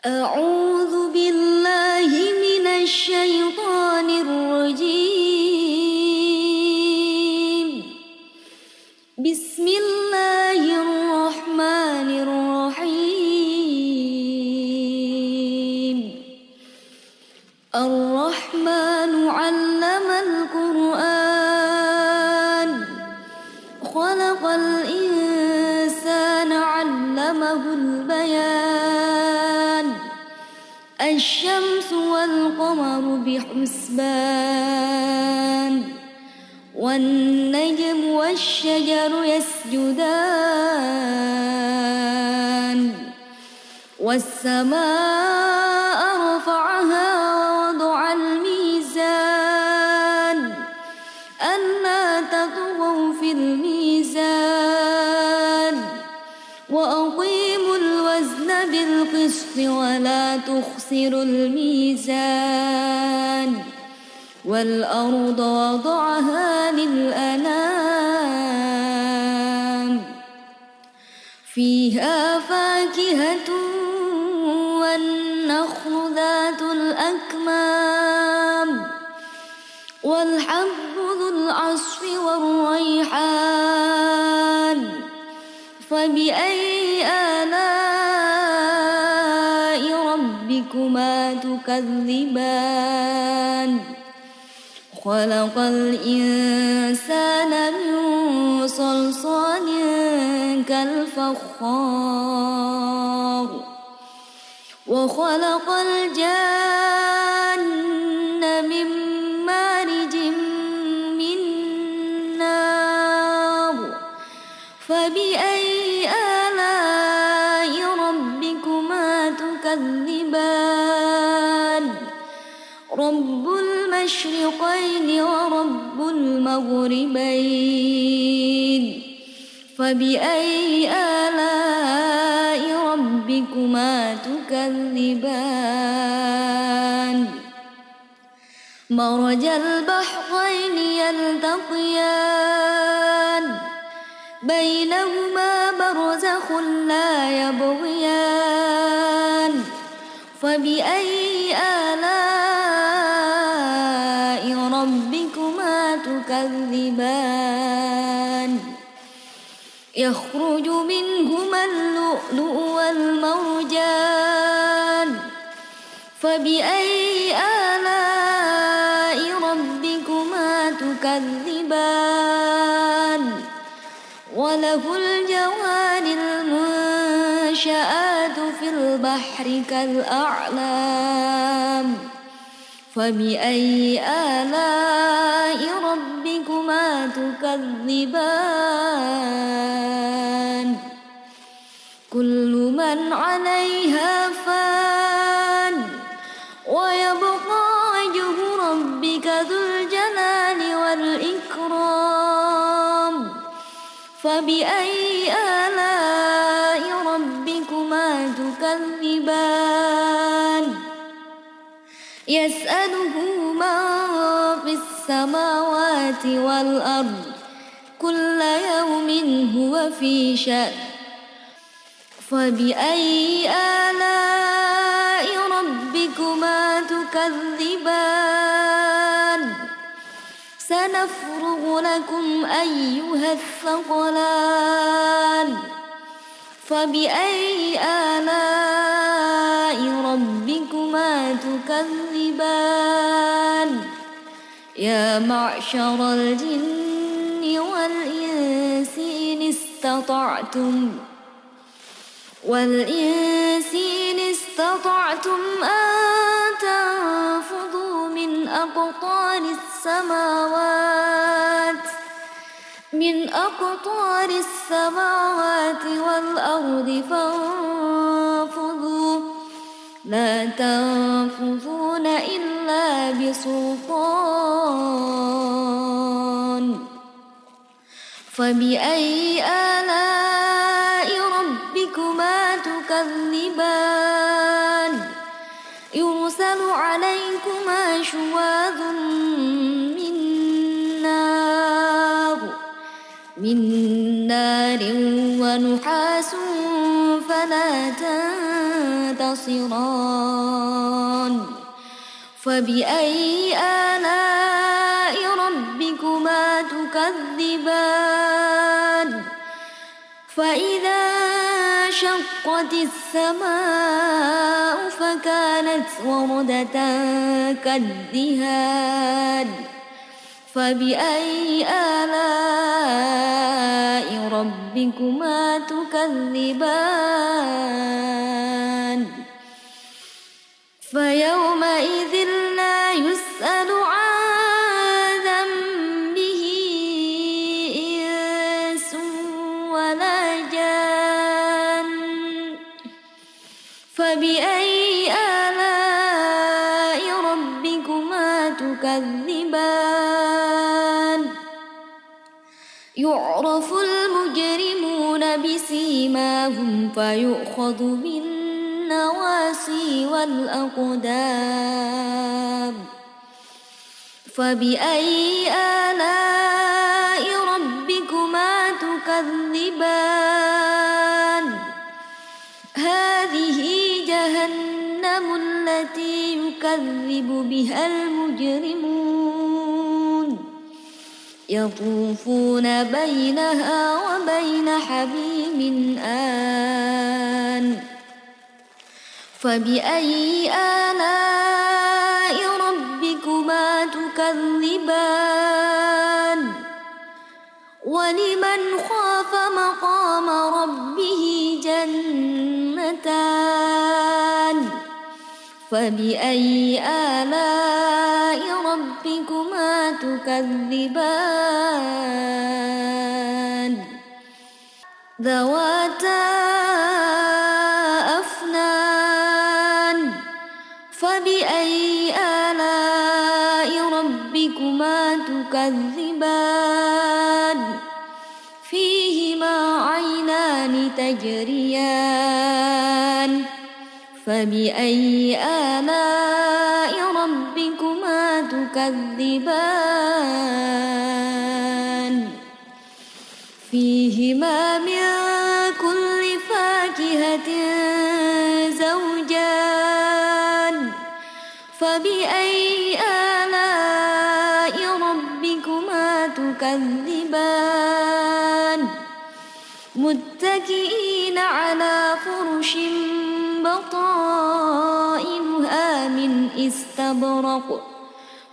أعوذ بالله من الشيطان الرجيم. بسم الله الرحمن الرحيم. الرحمن علم القرآن، خلق الإنسان علمه البيان. الشمس والقمر بحسبان، والنجم والشجر يسجدان. والسماء رفعها ووضع الميزان، ألا تطغوا في الميزان. وأقيموا الوزن بالقسط ولا تخسروا الميزان. والأرض وضعها للأنام، فيها فاكهة والنخل ذات الأكمام، والحب ذو العصف والريحان. فبأي آلاء ربكما تكذبان؟ خلق الإنسان من صلصال كالفخار، وخلق الجن من مارج من نار. فبأي آلاء ربكما تكذبان؟ رب المشرقين ورب المغربين. فبأي آلاء ربكما تكذبان؟ مرج البحرين يلتقيان، بينهما برزخ لا يبغيان. فبأي آلاء ربكما تكذبان؟ يخرج منهما اللؤلؤ والمرجان. فبأي آلاء ربكما تكذبان؟ وله الجوار المنشآت في البحر كالأعلام. فبأي آلاء ربكما تكذبان؟ كل من عليها فان، ويبقى وجه ربك ذو الجلال والإكرام. فبأي آلاء ربكما تكذبان؟ يسأله من في السماوات والأرض، كل يوم هو في شأن. فبأي آلاء ربكما تكذبان؟ سنفرغ لكم أيها الثقلان. فبأي آلاء ربكما تكذبان؟ يا معشر الجن والإنس إن استطعتم أن تنفذوا من أقطار السماوات والأرض فانفذوا، لا تنفذون إلا بسلطان. فبأي آلاء ربكما تكذبان؟ يرسل عليكما شواظ من نار ونحاس فلا ينتصران فبأي آلاء ربكما تكذبان فإذا انشقت السماء فكانت وردة كالدهان فبأي آلاء ربكما تكذبان فيومئذ لا يسأل عن ذنبه إنس ولا جان فبأي آلاء ربكما تكذبان يعرف المجرمون بسيماهم فيؤخذ بالنواصي والأقدام فبأي آلاء ربكما تكذبان هذه جهنم التي يكذب بها المجرمون يطوفون بينها وبين حميم آن فبأي آلاء ربكما تكذبان ولمن خاف مقام ربه جنتان فبأي آلاء ربكما تكذبان ذواتا أفنان فبأي آلاء ربكما تكذبان فيهما عينان تجريان فبأي آلاء ربكما تكذبان فيهما من كل فاكهة زوجان فبأي آلاء ربكما تكذبان متكئين على فرش بطائنها من استبرق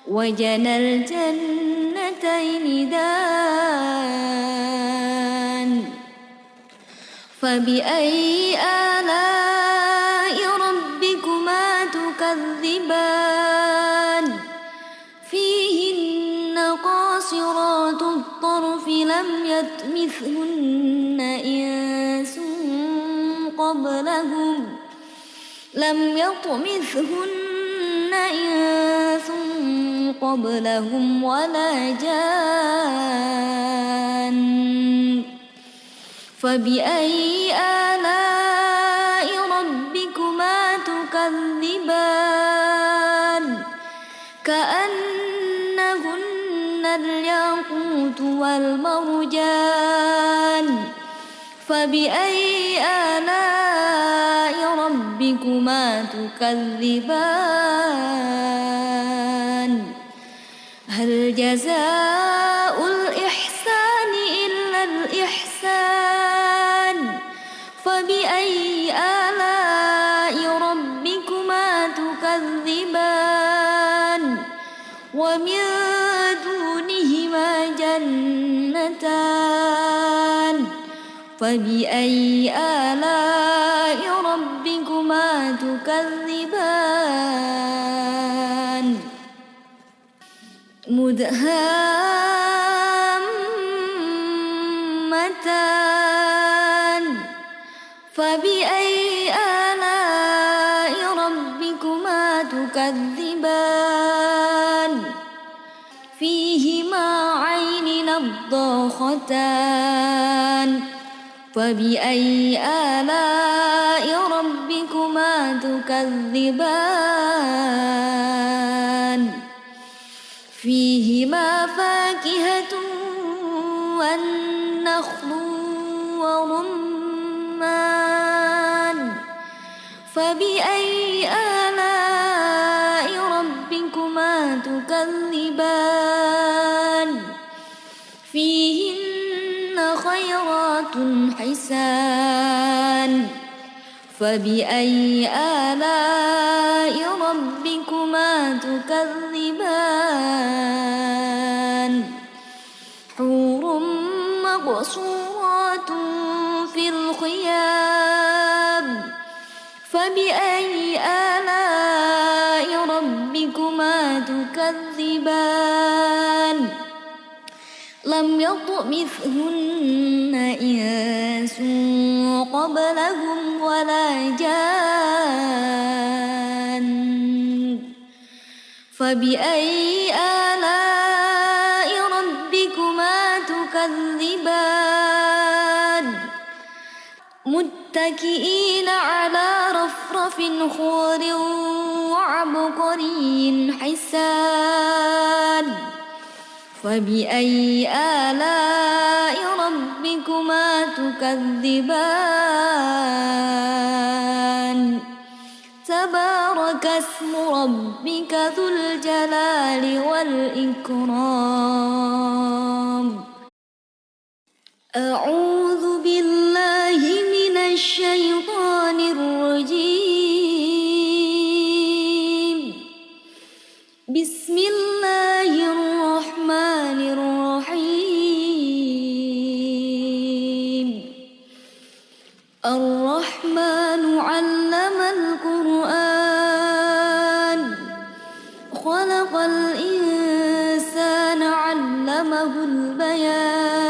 وجنى الجنتين دان فبأي آلاء ربكما تكذبان فيهن قاصرات الطرف لم يطمثهن إنس قبلهم ولا جان فبأي آلاء ربكما تكذبان كأنهن الياقوت والمرجان فبأي آلاء ربكما تكذبان هل جزاء الإحسان إلا الإحسان فبأي آلاء ربكما تكذبان ومن دونهما جنتان فبأي آلاء ربكما تكذبان مدهامتان فبأي آلاء ربكما تكذبان فيهما عين نضاختان فبأي آلاء ربكما تكذبان فيهما فاكهة والنخل ورمان فبأي آلاء ربكما تكذبان فيهن خيرات حسان فبأي آلاء ربكما تكذبان حور مقصورات في الخيام فبأي آلاء ربكما تكذبان لم يطمثهن إنس قبلهم ولا جان فبأي آلاء ربكما تكذبان متكئين على رفرف خضر وعبقري حسان فبأي آلاء ربكما تكذبان تبارك اسم ربك ذو الجلال والإكرام أعوذ بالله من الشيطان الرجيم بسم الله الرحمن الرحيم الرحمن علم القرآن خلق الإنسان علمه البيان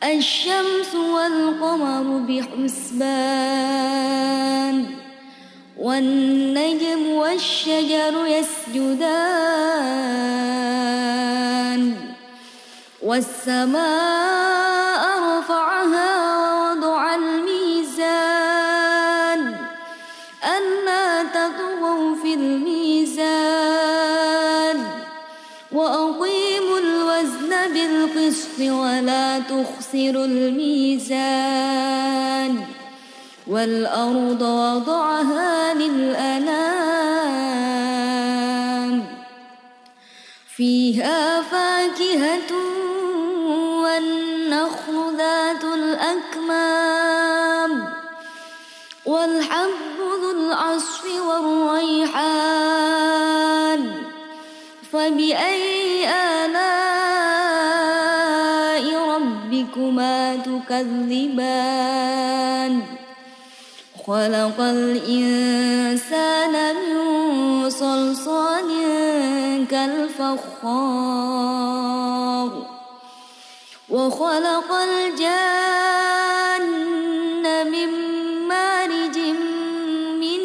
الشمس والقمر بحسبان والنجم والشجر يسجدان والسماء رفعها ووضع الميزان ألا تطغوا في الميزان وأقيموا الوزن بالقسط ولا تخسروا الميزان والأرض وضعها للأنام فيها فاكهة والنخل ذات الأكمام والحب ذو العصف والريحان فبأي آلاء ربكما تكذبان خلق الإنسان من صلصال كالفخار وخلق الجان من مارج من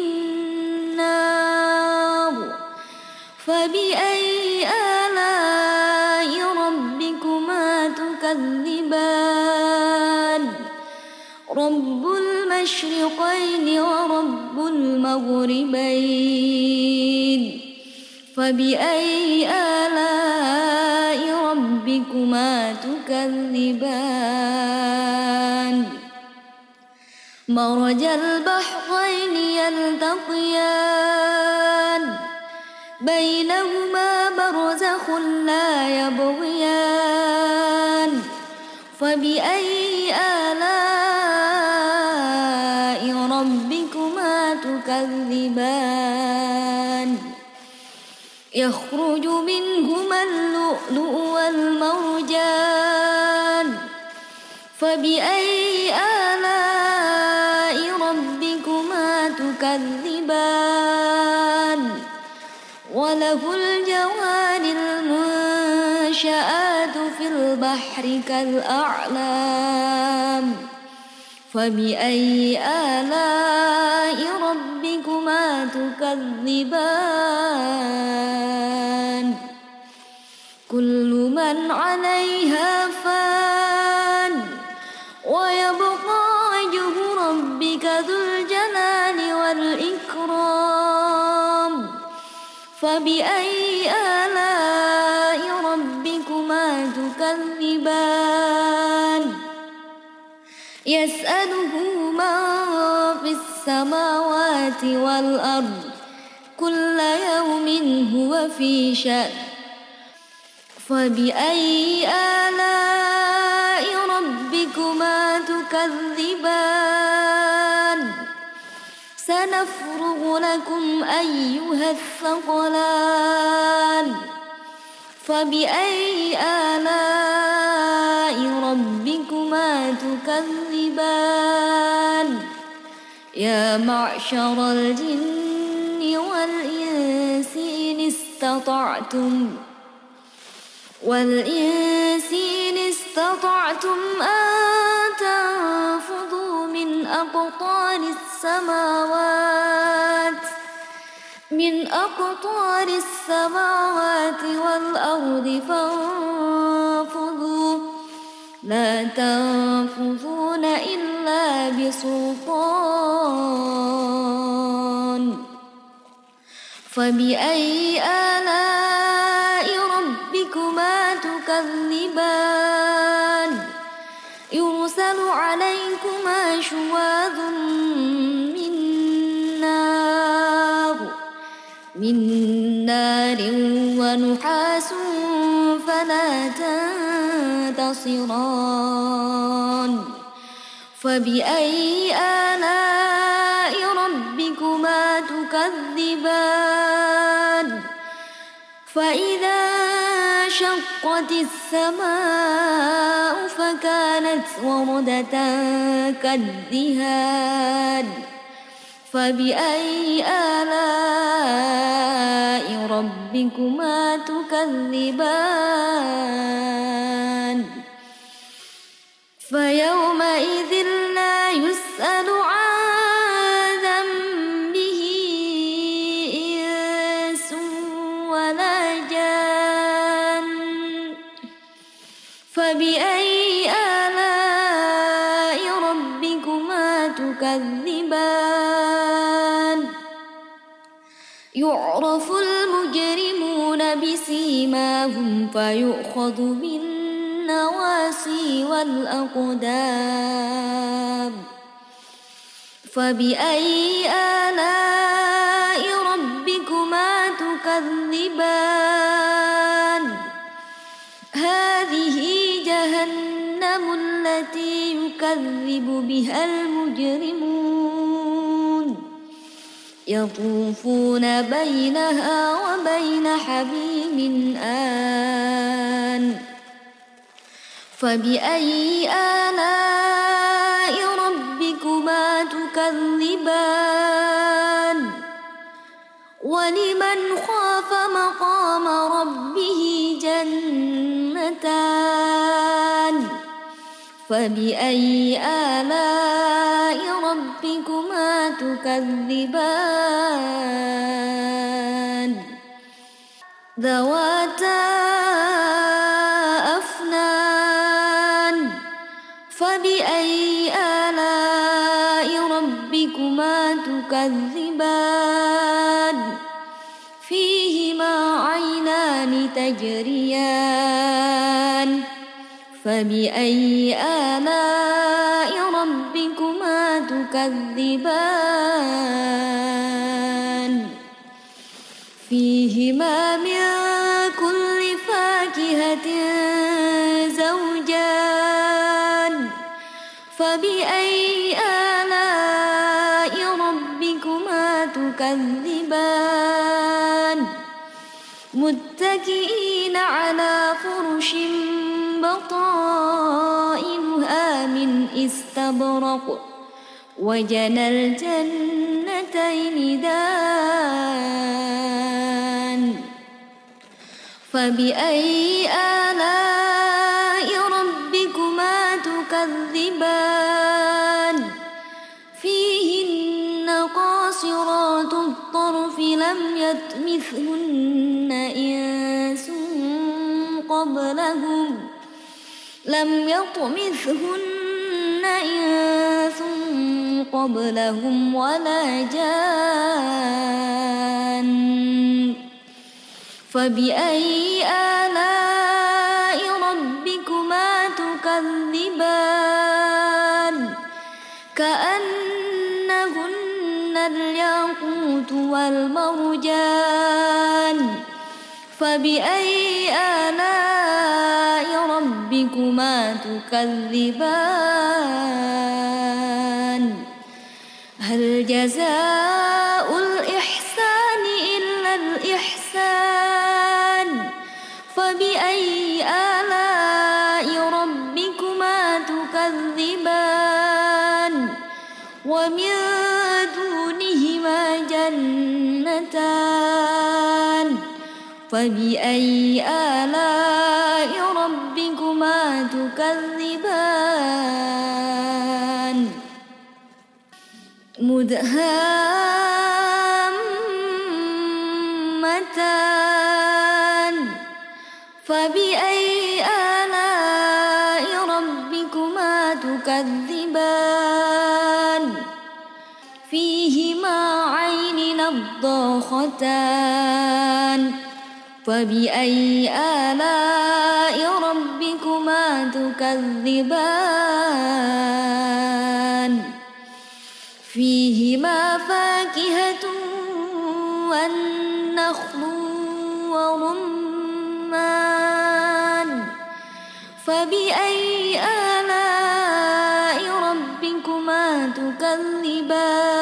نار فبأي آلاء ربكما تكذبان رب المشرقين ورب المغربين فبأي آلاء ربكما تكذبان مرج البحرين يلتقيان بينهما برزخ لا يبغيان فبأي آلاء ربكما تكذبان يخرج منهما اللؤلؤ والمرجان فبأي آلاء ربكما تكذبان وله الجوار المنشآت في البحر كالأعلام فبأي آلاء ربكما تكذبان كل من عليها فان ويبقى وجه ربك ذو الجلال والإكرام فبأي آلاء ربكما تكذبان يسأله من في السماء السماوات والأرض كل يوم هو في شأن فبأي آلاء ربكما تكذبان سنفرغ لكم أيها الثقلان فبأي آلاء ربكما تكذبان يا معشر الجن والإنس إن استطعتم أن تنفذوا من أقطار السماوات والأرض فانفذوا لا تنفذون إلا بسلطان فبأي آلاء ربكما تكذبان يرسل عليكما شواظ من نار ونحاس فلا تنتصران فبأي آلاء ربكما تكذبان فإذا انشقت السماء فكانت وردة كالدهان فبأي آلاء ربكما تكذبان فيومئذ لا يسأل عن ذنبه إنس ولا جان فبأي آلاء ربكما تكذبان يعرف المجرمون بسيماهم فيؤخذ بالنواصي والأقدام فبأي آلاء ربكما تكذبان هذه جهنم التي يكذب بها المجرمون يطوفون بينها وبين حميم آن فبأي آلاء ربكما تكذبان ولمن خاف مقام ربه جنتان فبأي آلاء ربكما تكذبان ذواتا أفنان فبأي آلاء ربكما تكذبان فيهما عينان تجريان فبأي آلاء ربكما تكذبان فيهما من كل فاكهة زوجان فبأي آلاء ربكما تكذبان متكئين على فرش بطائنها من استبرق وجنى الجنتين دان فبأي آلاء ربكما تكذبان فيهن قاصرات الطرف لم يطمثهن إنس قبلهم ولا جان فبأي آلاء ربكما تكذبان كأنهن الياقوت والمرجان فبأي آلاء ربكما تكذبان هل جزاء الإحسان إلا الإحسان فبأي آلاء ربكما تكذبان ومن دونهما جنتان فبأي آلاء ربكما تكذبان مدهامتان فبأي آلاء ربكما تكذبان فيهما عين نضاختان فبأي آلاء ربكما تكذبان فيهما فاكهة والنخل ورمان فبأي آلاء ربكما تكذبان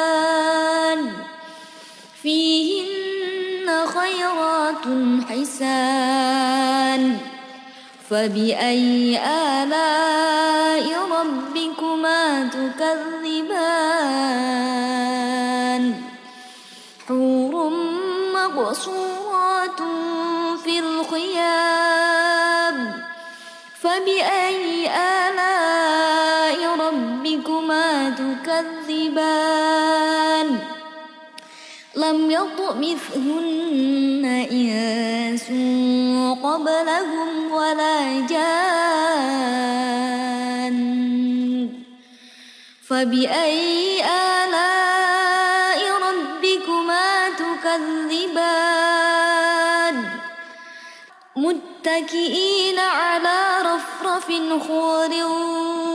فيهن خيرات حسان فبأي آلاء ربكما تكذبان حور مقصورات في الخيام فبأي آلاء ربكما تكذبان لم يطمثهن إنس قبلهم ولا جان فبأي آلاء ربكما تكذبان متكئين على رفرف خضر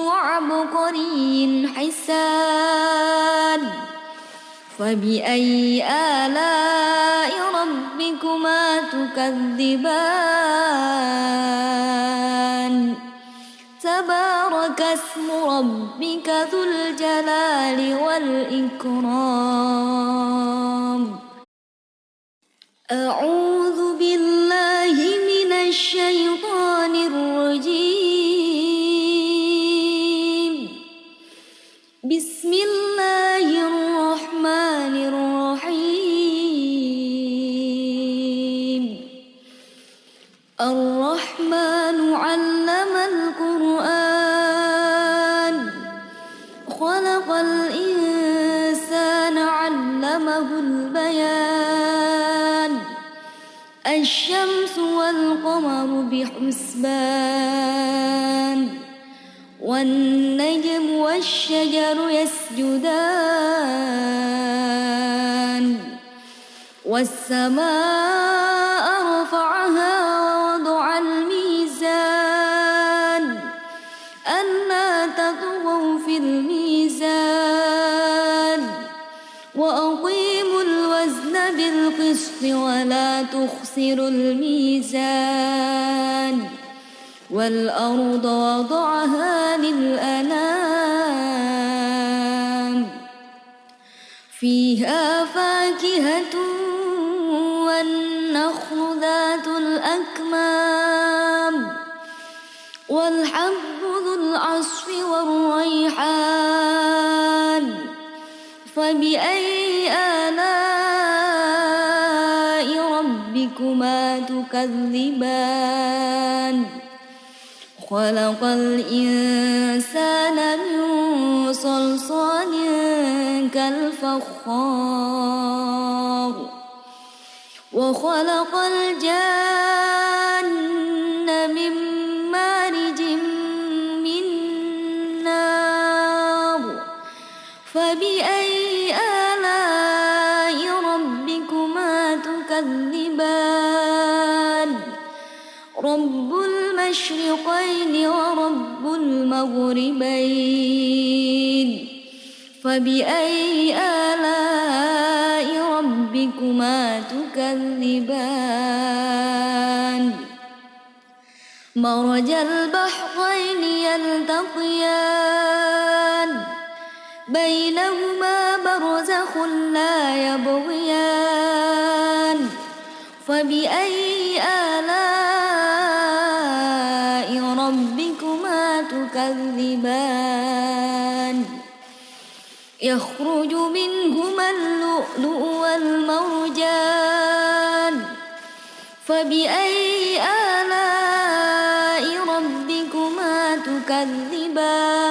وعبقري حسان فبأي آلاء ربكما تكذبان تبارك اسم ربك ذو الجلال والإكرام أعوذ بالله من الشيطان الرجيم بسم الله الرحمن الرحيم الرحمن علم القرآن خلق الإنسان علمه البيان الشمس والقمر بحسبان والنجم والشجر يسجدان والسماء رفعها ووضع الميزان ألا تطغوا في الميزان وأقيموا الوزن بالقسط ولا تخسروا الميزان والأرض وضعها للأنام فيها فاكهة والنخل ذات الأكمام والحب ذو العصف والريحان فبأي آلاء ربكما تكذبان خلق الإنسان من صلصال كالفخار وخلق الجان من مارج من نار فبأي آلاء ربكما تكذبان رب المشرقين ورب المغربين فبأي آلاء تكذبان مرج البحرين يلتقيان بينهما برزخ لا يبغيان فبأي آلاء ربكما تكذبان يخرج منهما اللؤلؤ والمرجان فبأي آلاء ربكما تكذبان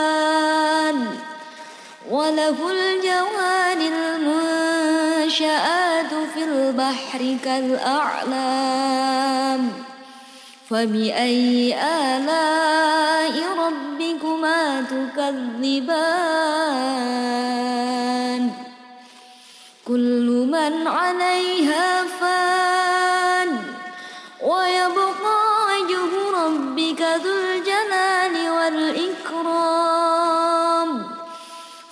وله الجوار المنشآت في البحر كالأعلام فبأي آلاء ربكما تكذبان كل من عليها فان ويبقى وجه ربك ذو الجلال والإكرام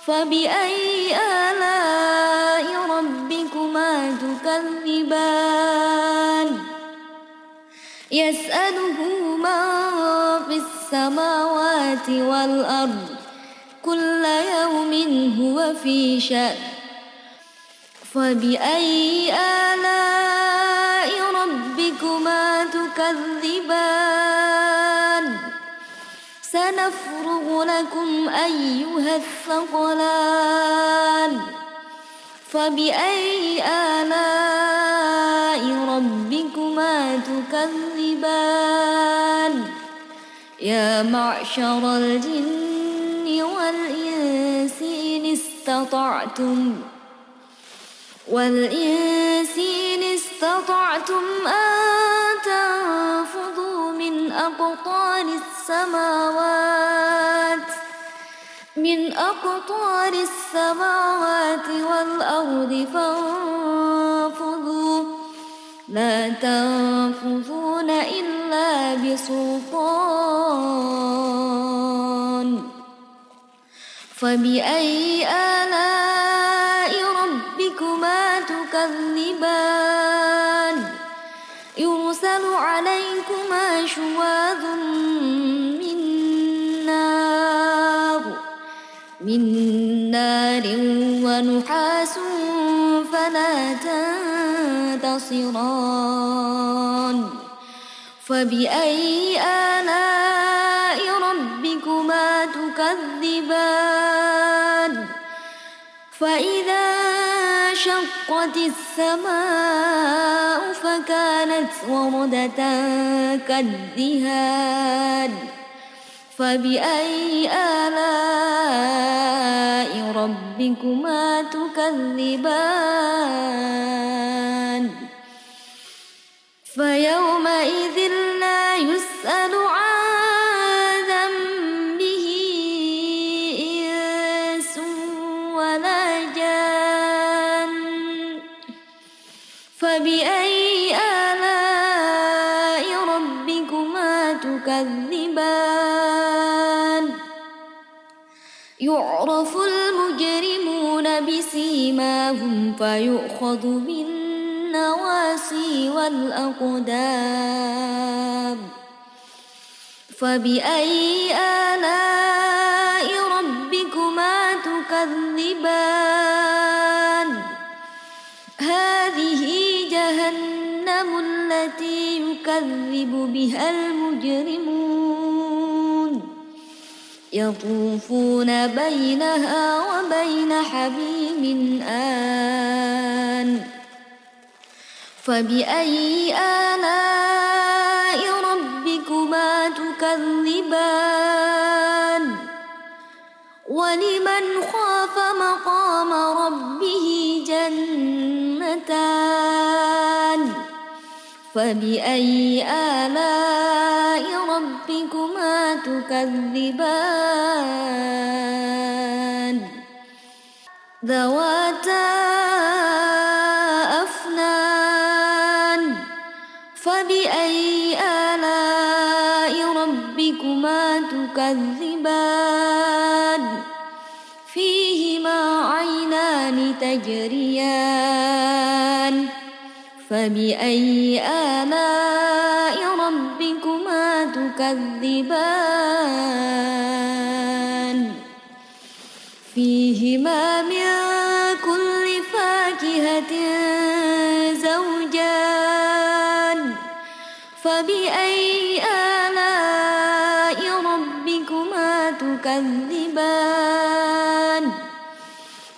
فبأي آلاء ربكما تكذبان يسأله من في السماوات والأرض كل يوم هو في شأن فبأي آلاء ربكما تكذبان سنفرغ لكم أيها الثقلان فبأي آلاء ربكما تكذبان يا معشر الجن والإنس إن استطعتم أن تنفذوا من أقطار السماوات والأرض فانفذوا لا تنفذون إلا بسلطان فبأي آلاء ربكما تكذبان يرسل عليكما شواظ من نار ونحاس فلا تنتصران فبأي آلاء ربكما تكذبان فإذا انشقت السماء فكانت وردة كالدهان فبأي آلاء ربكما تكذبان فيومئذ لا يسأل عن ذنبه إنس ولا جان فبأي آلاء ربكما تكذبان يعرف المجرمون بسيماهم فيؤخذ بالنواصي والأقدام فبأي آلاء ربكما تكذبان هذه جهنم التي يكذب بها المجرمون يطوفون بينها وبين حميم آن فبأي آلاء ربكما تكذبان ولمن خاف مقام ربه جنتان فبأي آلاء ربكما تكذبان ذواتا أفنان فبأي آلاء ربكما تكذبان فيهما عينان تجريان فبأي آلاء ربكما تكذبان فيهما من كل فاكهة زوجان فبأي آلاء ربكما تكذبان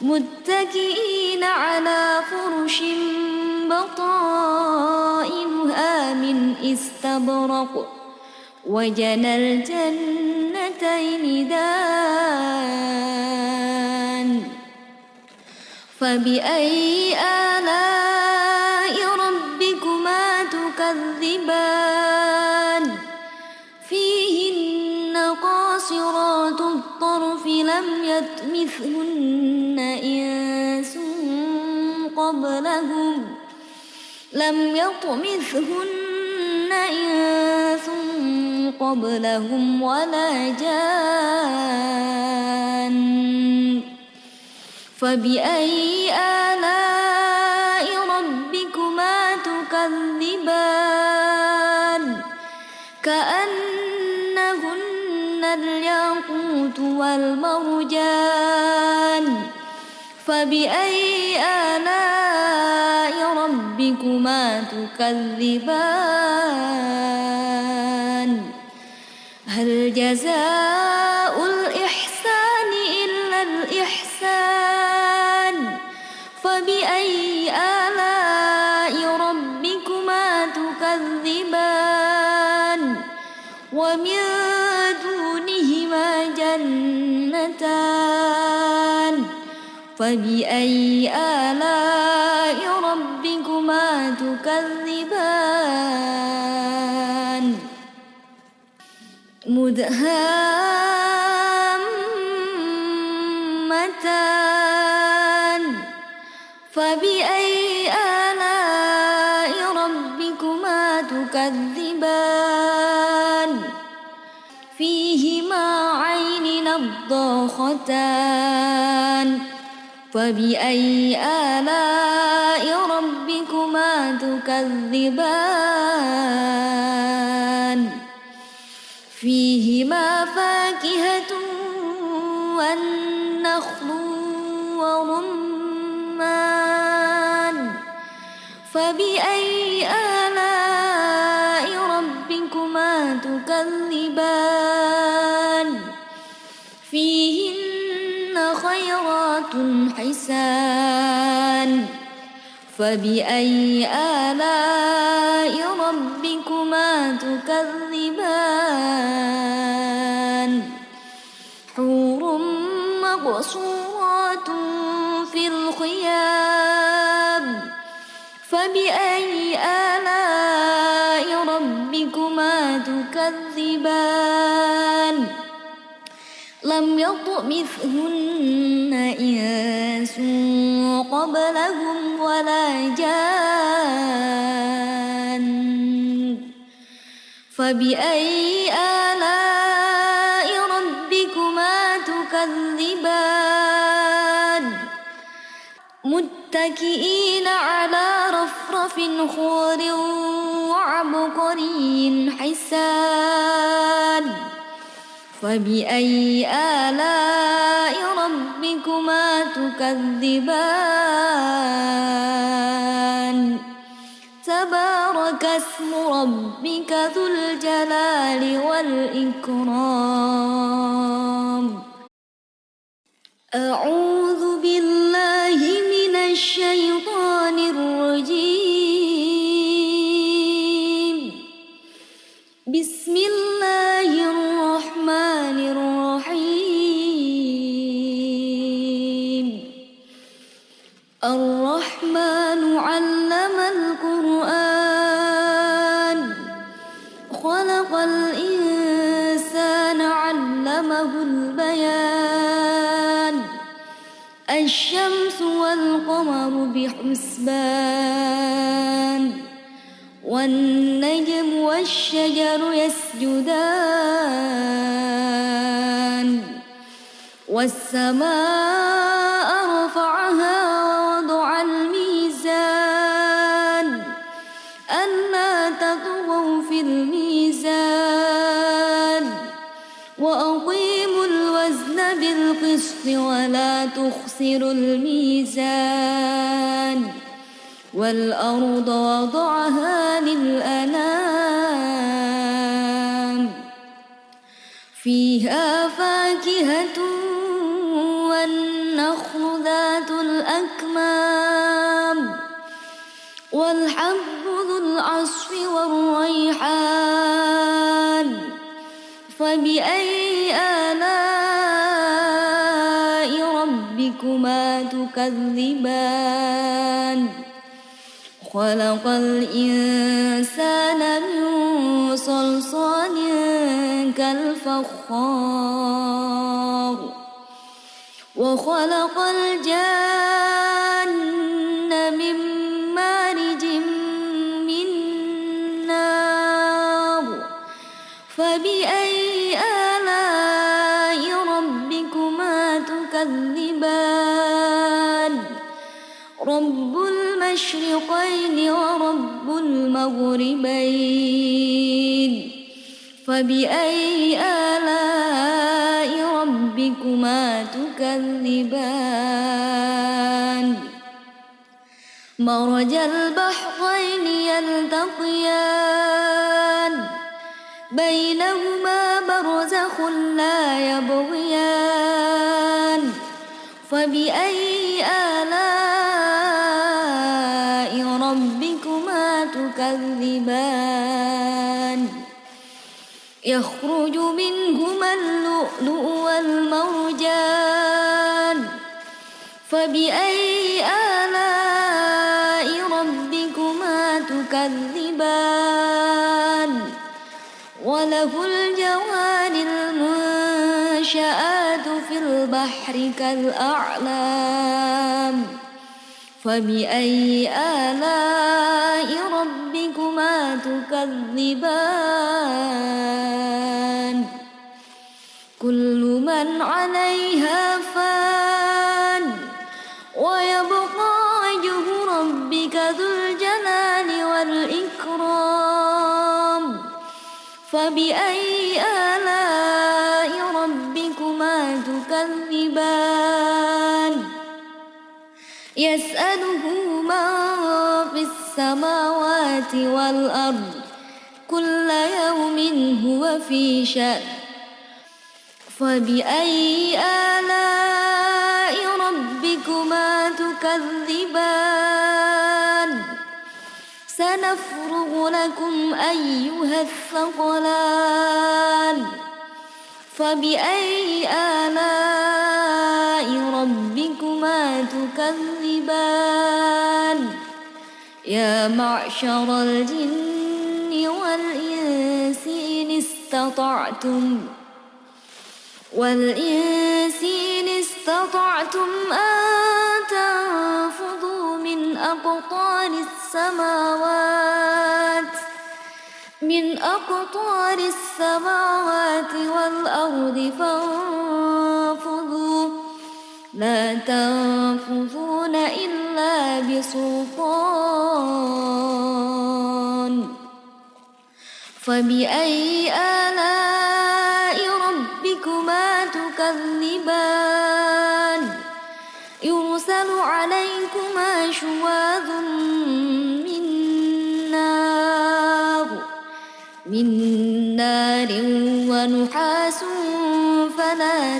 متكئين على فرش بطائنها من استبرق وجنى الجنتين دان فبأي آلاء ربكما تكذبان فيهن قاصرات الطرف لم يطمثهن إنس قبلهم ولا جان فبأي آلاء ربكما تكذبان كأنهن الياقوت والمرجان فبأي آلاء ربكما تكذبان هل جزاء الإحسان إلا الإحسان فبأي آلاء ربكما تكذبان ومن دونهما جنتان فبأي آلاء ربكما تكذبان مدهامتان فبأي آلاء ربكما تكذبان فيهما عين نضاختان فبأي آلاء ربكما تكذبان فيهما فاكهة والنخل ورمان فبأي آلاء ربكما تكذبان فيهن خيرات حسان فبأي آلاء ربكما تكذبان حور مقصورات في الخيام فبأي آلاء ربكما تكذبان لم يطمثهن إنس قبلهم ولا جان فبأي آلاء ربكما تكذبان متكئين على رفرف خضر وعبقري حسان فبأي آلاء ربكما تكذبان تبارك اسم ربك ذو الجلال والإكرام أعوذ بالله من الشيطان الرجيم بسم الله الرحمن الرحيم الرحمن علم القرآن خلق الإنسان علمه البيان الشمس والقمر بحسبان والنجم والشجر يسجدان والسماء رفعها ووضع الميزان تخسر الميزان والأرض وضعها للأنام فيها فاكهة والنخل ذات الأكمام والحب ذو العصف والريحان فبأي آلاء ربكما تكذبان خلق الإنسان من صلصال كالفخار وخلق الجن من مارج من نار فبأي آلاء ربكما تكذبان رب المشرقين ورب المغربين فبأي آلاء ربكما تكذبان مرج البحرين يلتقيان بينهما برزخ لا يبغيان فبأي آلاء ربكما تكذبان يخرج منهما اللؤلؤ والمرجان فبأي آلاء ربكما تكذبان وله الجوار المنشآت في البحر كالأعلام فبأي آلاء ربكما تكذبان كل من عليها فان ويبقى وجه ربك ذو الجلال والإكرام فبأي آلاء ربكما تكذبان يسأله من في السماوات والأرض كل يوم هو في شأن فبأي آلاء ربكما تكذبان سنفرغ لكم أيها الثقلان فبأي آلاء ربكما تكذبان يا معشر الجن والإنس إن استطعتم أن تنفذوا من أقطار السماوات والأرض فانفذوا لا تنفذون إلا بسلطان فبأي آلاء ربكما تكذبان يرسل عليكما شواظ من نار ونحاس فلا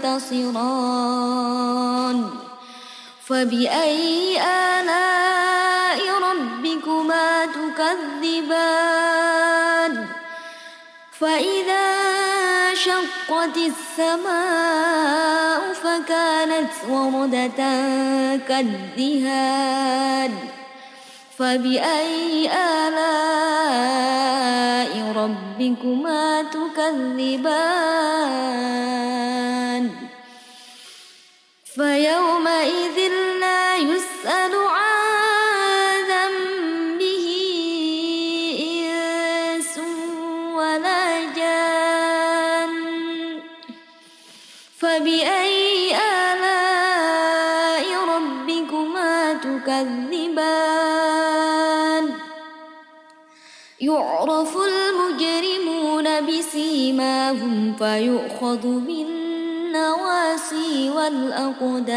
تنتصران فبأي آلاء ربكما تكذبان فإذا شقت السماء فكانت وردة كالدهان فبأي آلاء ربكما تكذبان فيومئذ لا يسأل عن ذنبه إنس ولا جان فبأي آلاء ربكما تكذبان يعرف المجرمون بسيماهم فيؤخذ بالنواصي النواسي والأقدام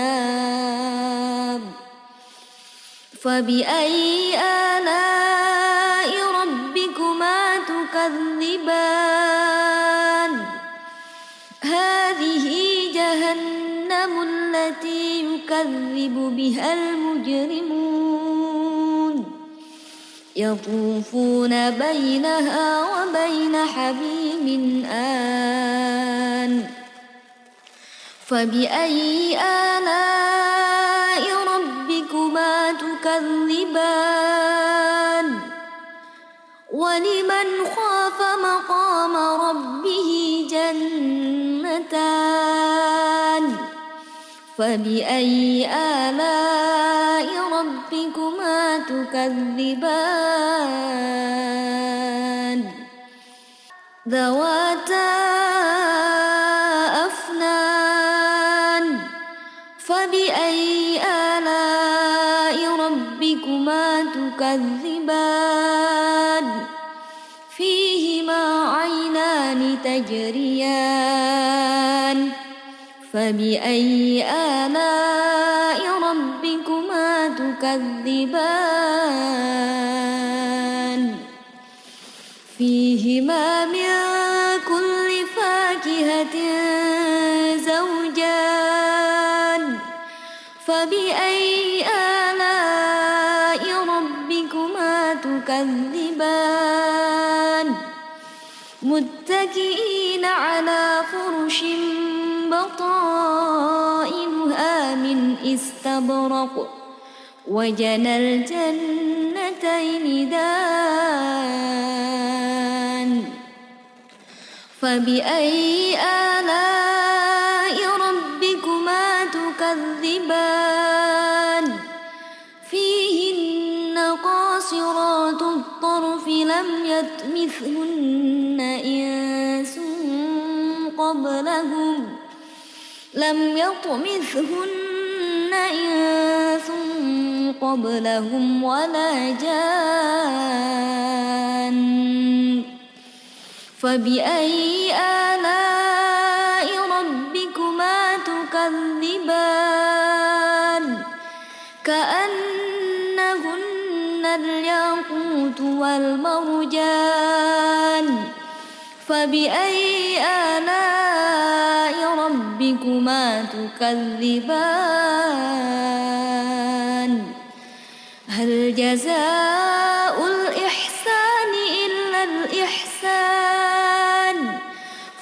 فبأي آلاء ربكما تكذبان هذه جهنم التي يكذب بها المجرمون يطوفون بينها وبين حميم آن فبأي آلاء ربكما تكذبان ولمن خاف مقام ربه جنتان فبأي آلاء ربكما تكذبان ذواتا أفنان فبأي آلاء ربكما تكذبان فيهما عينان تجريان فبأي آلاء ربكما تكذبان فيهما من كل فاكهة زوجان فبأي آلاء ربكما تكذبان متكئين على فرش بطائنها من استبرق وجنى الجنتين دان فبأي آلاء ربكما تكذبان فيهن قاصرات الطرف لم يطمثهن إنس قبلهم ولا جان فبأي آلاء ربكما تكذبان كأنهن الياقوت والمرجان فبأي آلاء ربكما تكذبان هل جزاء الإحسان إلا الإحسان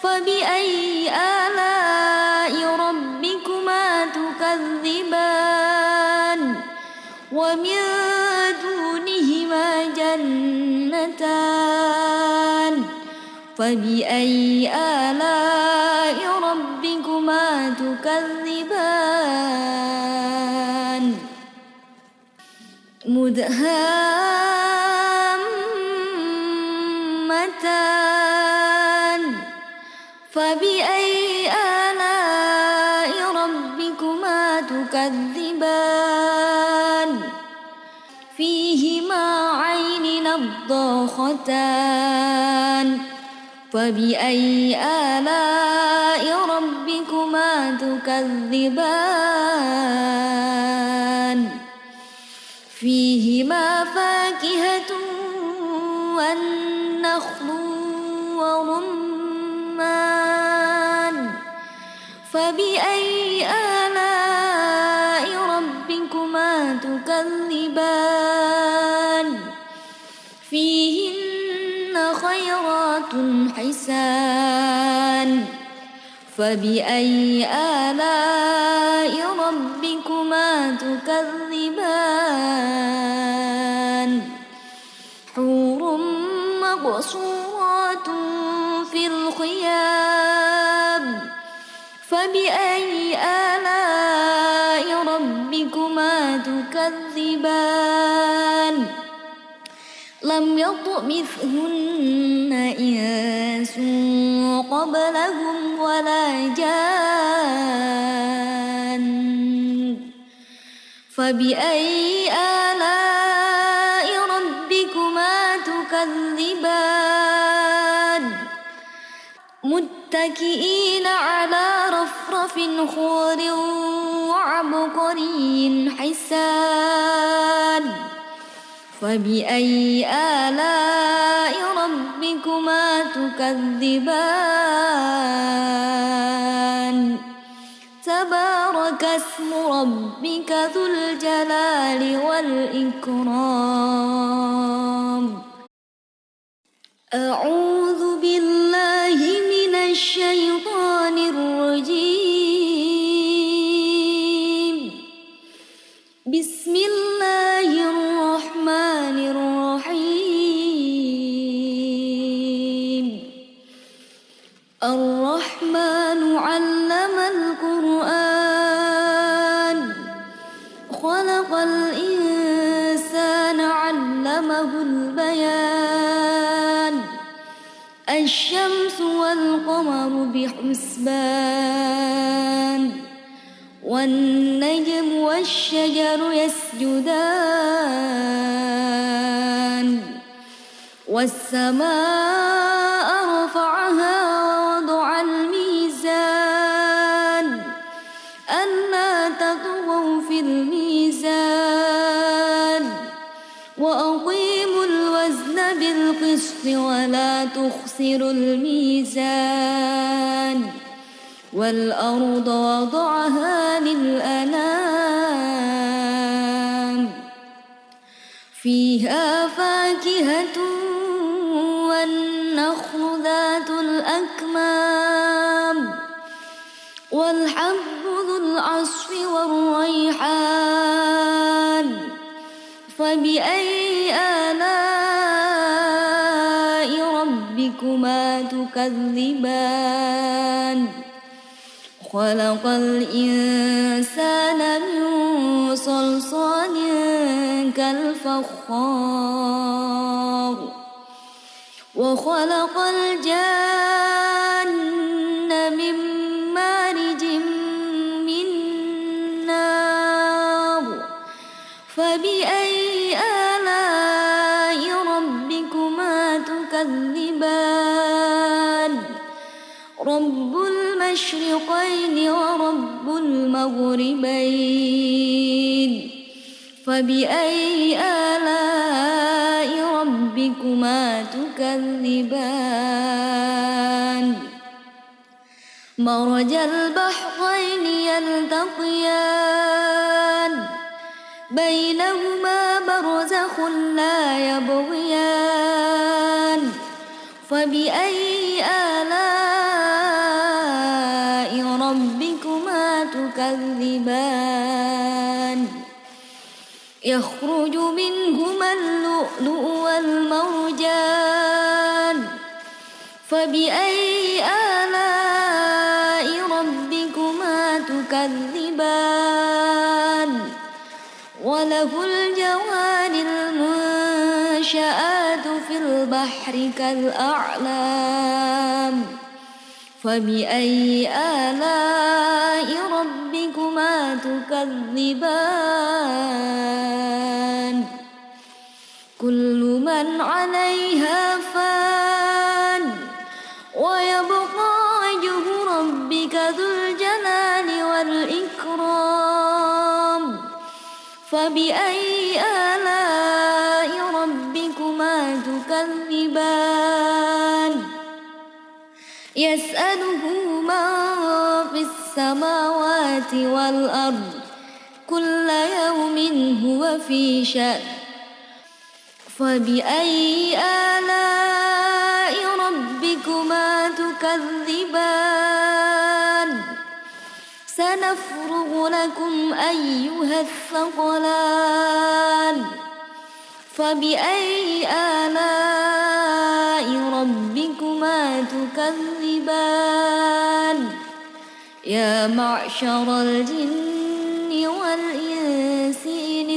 فبأي آلاء ربكما تكذبان ومن دونهما جنتان فبأي آلاء ربكما تكذبان مدهامتان فبأي آلاء ربكما تكذبان فيهما عين نضاختان فبأي آلاء ربكما تكذبان فيهما فاكهة والنخل ورمان فبأي آلاء ربكما تكذبان فيهن خيرات حسان فبأي آلاء ربكما تكذبان حور مقصورات في الخيام فبأي آلاء ربكما تكذبان لم يطمثهن إنس قبلهم ولا جان فبأي آلاء ربكما تكذبان متكئين على رفرف خضر وعبقري حسان فبأي آلاء ربكما تكذبان تبارك اسم ربك ذو الجلال والإكرام أعوذ بالله من الشيطان الرجيم بسم الله الرحمن الرحيم الرحمن علم القرآن خلق الإنسان علمه البيان الشمس والقمر بحسبان والنجم والشجر يسجدان والسماء رفعها ووضع الميزان ألا تطغوا في الميزان وأقيموا الوزن بالقسط ولا تخسروا الميزان والأرض وضعها للأنام فيها فاكهة والنخل ذات الأكمام والحب ذو العصف والريحان فبأي آلاء ربكما تكذبان خلق الإنسان من صلصال كالفخار وخلق الجن من مارج من نار فبأي آلاء ربكما تكذبان رب المشرقين ورب المغربين فبأي آلاء ربكما تكذبان مرج البحرين يلتقيان بينهما برزخ لا يبغيان فبأي آلاء ربكما تكذبان يخرج منهما اللؤلؤ والمرجان فبأي آلاء ربكما تكذبان وله الجوار المنشآت في البحر كالأعلام فبأي آلاء ربكما تكذبان كل من عليها فان ويبقى وجه ربك ذو الجلال والإكرام فبأي آلاء ربكما تكذبان يسأله من في السماوات والأرض كل يوم هو في شأن فبأي آلاء ربكما تكذبان سنفرغ لكم أيها الثقلان فبأي آلاء ربكما تكذبان يا معشر الجن والإنس إن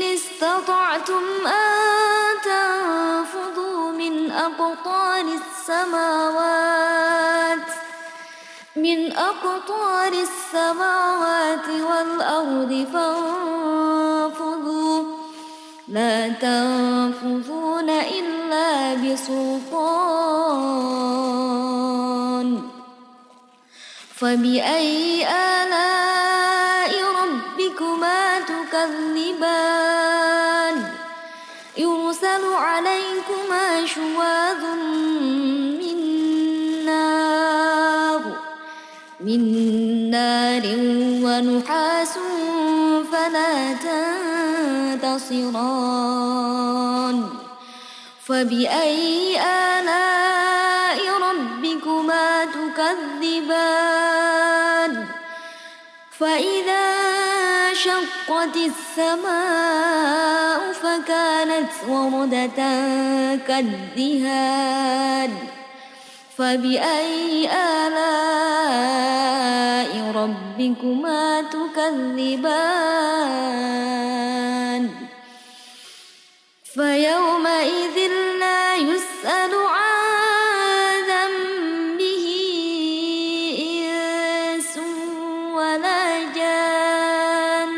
استطعتم أن تنفذوا من أقطار السماوات والأرض فانفذوا لا تنفذون إلا بسلطان فبأي آلاء ربكما تكذبان يرسل عليكما شواظ من نار ونحاس فلا تنتصران فبأي آلاء ربكما تكذبان فإذا انشقت السماء فكانت وردة كالدهان فبأي آلاء ربكما تكذبان فيومئذ لا يسأل عن ذنبه إنس ولا جان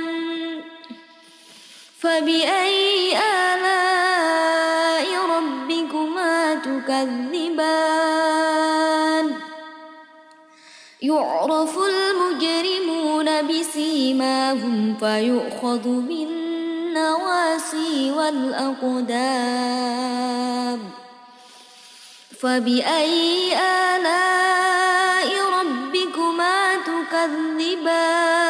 فبأي آلاء ربكما تكذبان يعرف المجرمون بسيماهم فيؤخذ بالنواصي والأقدام فبأي آلاء ربكما تكذبان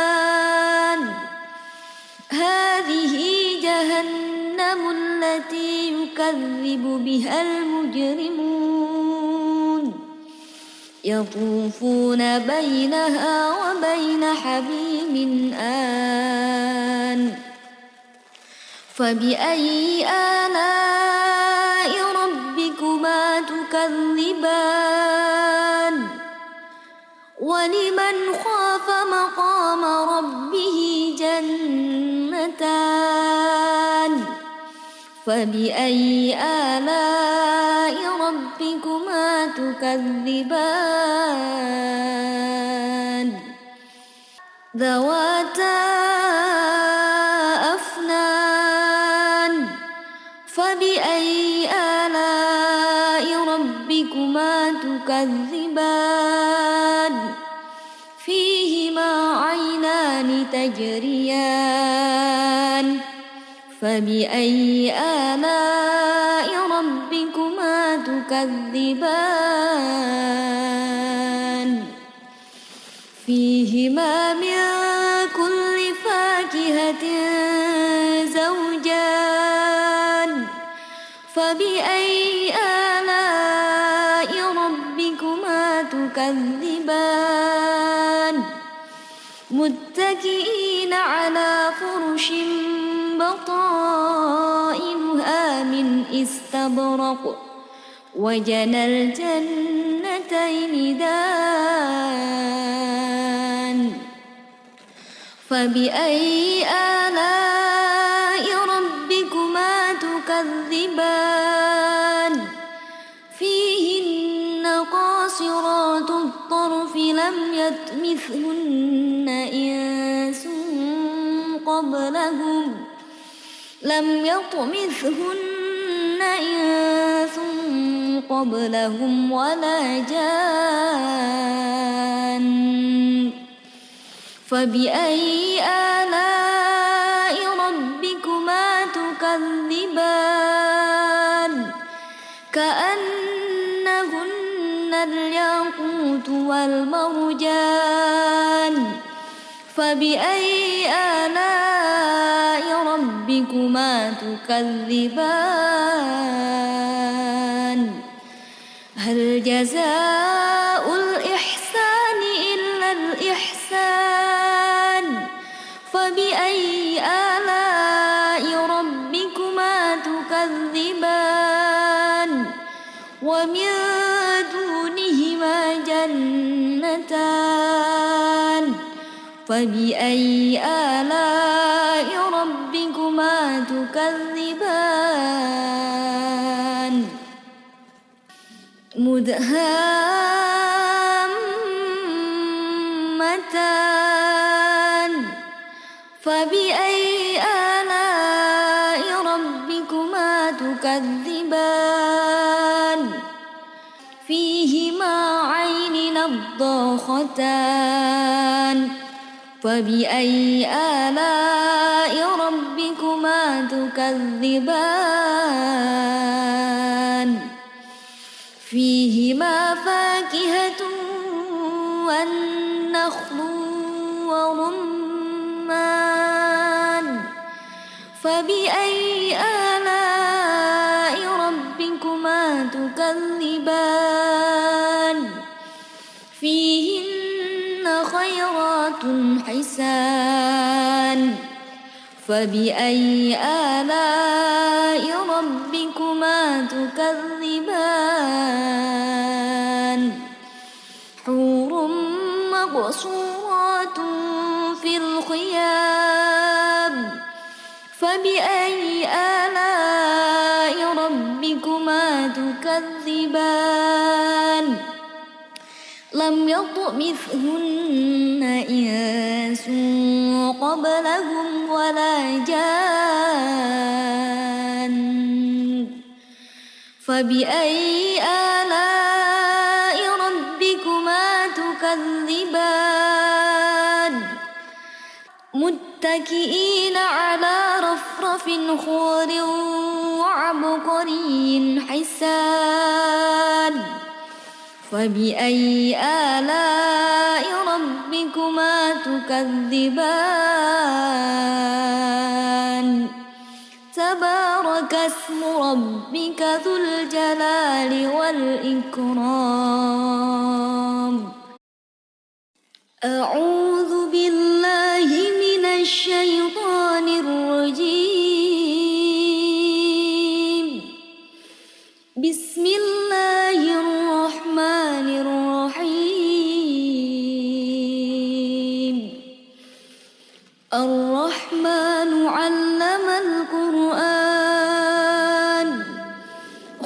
هذه جهنم التي يكذب بها المجرمون يطوفون بينها وبين حميم آن فبأي آلاء ربكما تكذبان ولمن خاف مقام ربه جنتان فبأي آلاء ربكما تكذبان ذواتا أفنان فبأي آلاء ربكما تكذبان فيهما عينان تجريان فبأي آلاء ربكما تكذبان فيهما من كل فاكهة زوجان فبأي آلاء ربكما تكذبان متكئين على فرش بطائنها من استبرق وجنى الجنتين دان فبأي آلاء ربكما تكذبان فيهن قاصرات الطرف لم يطمثهن إنس قبلهم ولا جان فبأي آلاء ربكما تكذبان كأنهن الياقوت والمرجان فبأي آلاء ربكما تكذبان هل جزاء الإحسان إلا الإحسان فبأي آلاء ربكما تكذبان ومن دونهما جنتان فبأي آلاء ربكما تكذبان مدهامتان فبأي آلاء ربكما تكذبان صاختان فبأي آلاء ربكما تكذبان فيهما فاكهة والنخل ورمان فبأي آلاء ربكما تكذبان فيهن خيرات حسان فبأي آلاء ربكما تكذبان حور مقصورات في الخيام فبأي آلاء ربكما تكذبان لم يطمثهن إنس قبلهم ولا جان فبأي آلاء ربكما تكذبان متكئين على رفرف خضر وعبقري حسان فبأي آلاء ربكما تكذبان تبارك اسم ربك ذو الجلال والإكرام أعوذ بالله من الشيطان الرجيم بسم الله الرحمن الرحيم الرحمن علم القرآن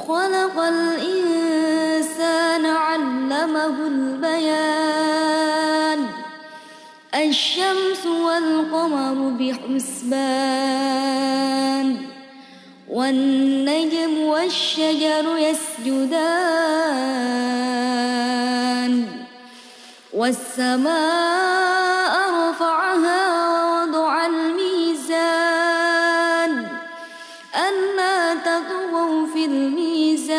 خلق الإنسان علمه البيان الشمس والقمر بحسبان والنجم والشجر يسجدان والسماء رفعها ووضع الميزان ألا تطغوا في الميزان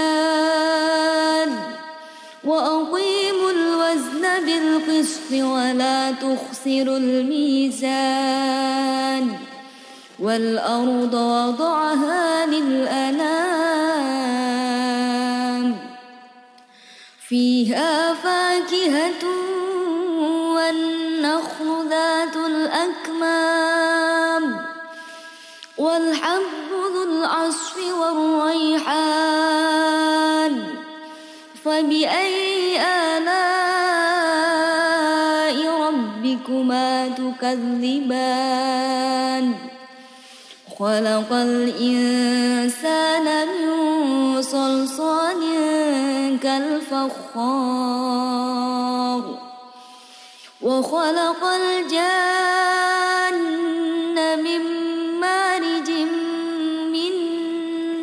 وأقيموا الوزن بالقسط ولا تخسروا الميزان والأرض وضعها للأنام فيها فاكهة والنخل ذات الأكمام والحب ذو العصف والريحان فبأي آلاء ربكما تكذبان خلق الإنسان من صلصال كالفخار وخلق الجان من مارج من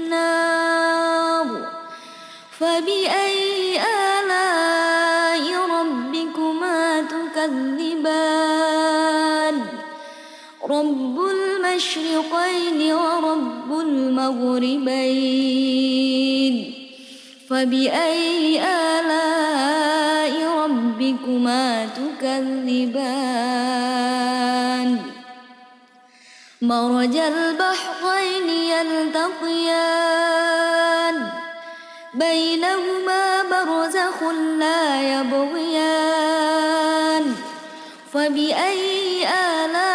نار فبأي آلاء ربكما تكذبان رب المشرقين ورب المغربين فبأي آلاء ربكما تكذبان مرج البحرين يلتقيان بينهما برزخ لا يبغيان فبأي آلاء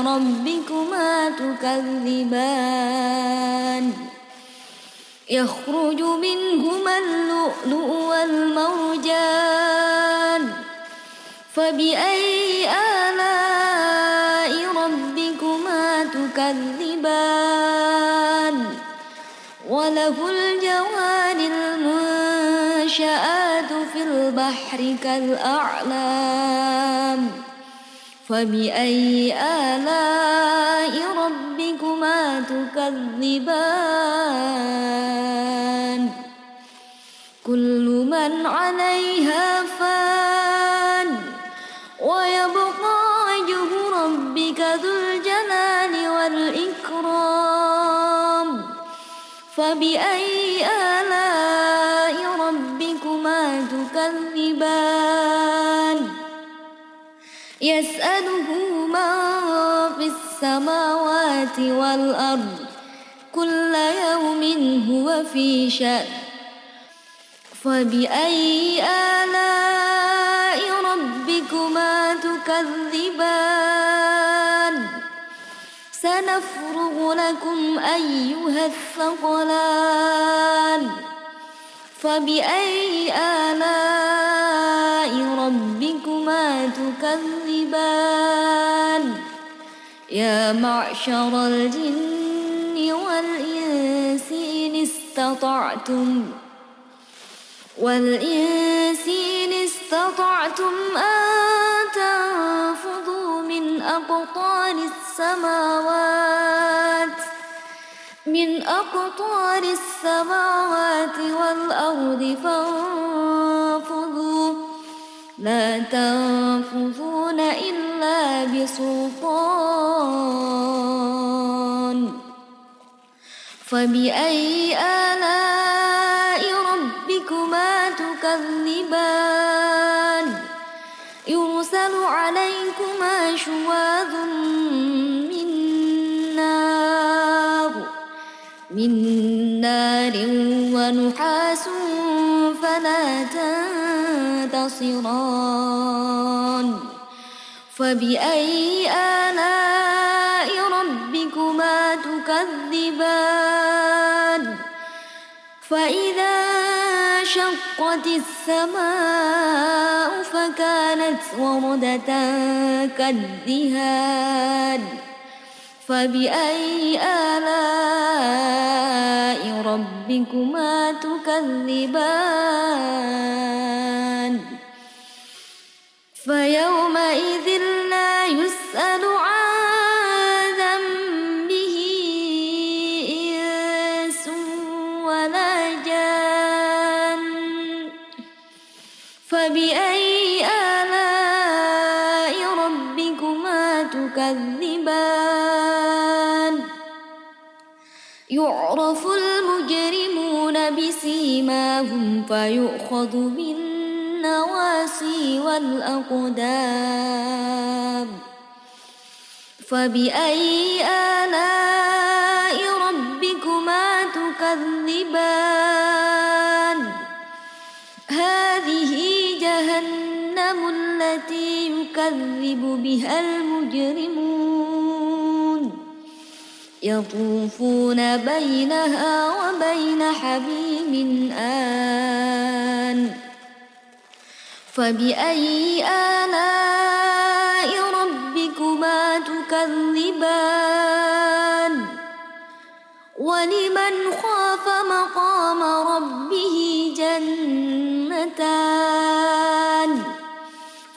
ربكما تكذبان يخرج منهما اللؤلؤ والمرجان فبأي آلاء ربكما تكذبان وله الجوار المنشآت في البحر كالأعلام فبأي آلاء ربكما تكذبان كل من عليها فبأي آلاء ربكما تكذبان يسأله من في السماوات والأرض كل يوم هو في شأن فبأي آلاء ربكما تكذبان سنفرغ لكم أيها الثقلان فبأي آلاء ربكما تكذبان يا معشر الجن والإنس إن استطعتم أن تنفذوا من أقطار السماوات والأرض فانفذوا لا تنفذون إلا بسلطان فبأي آلاء ربكما تكذبان يرسل عليكما شواظ من نار ونحاس فلا تنتصران فبأي آلاء ربكما تكذبان فإذا شقت السماء فكانت وردة كالدهان فبأي آلاء ربكما تكذبان فيومئذ لا يسأل عن ذنبه إنس ولا جان فبأي آلاء ربكما تكذبان يعرف المجرمون بسيماهم فيؤخذ بالنواصي والأقدام فبأي آلاء ربكما تكذبان هذه جهنم التي يكذب بها المجرمون يطوفون بينها وبين حميم آن فبأي آلاء ربكما تكذبان ولمن خاف مقام ربه جنتان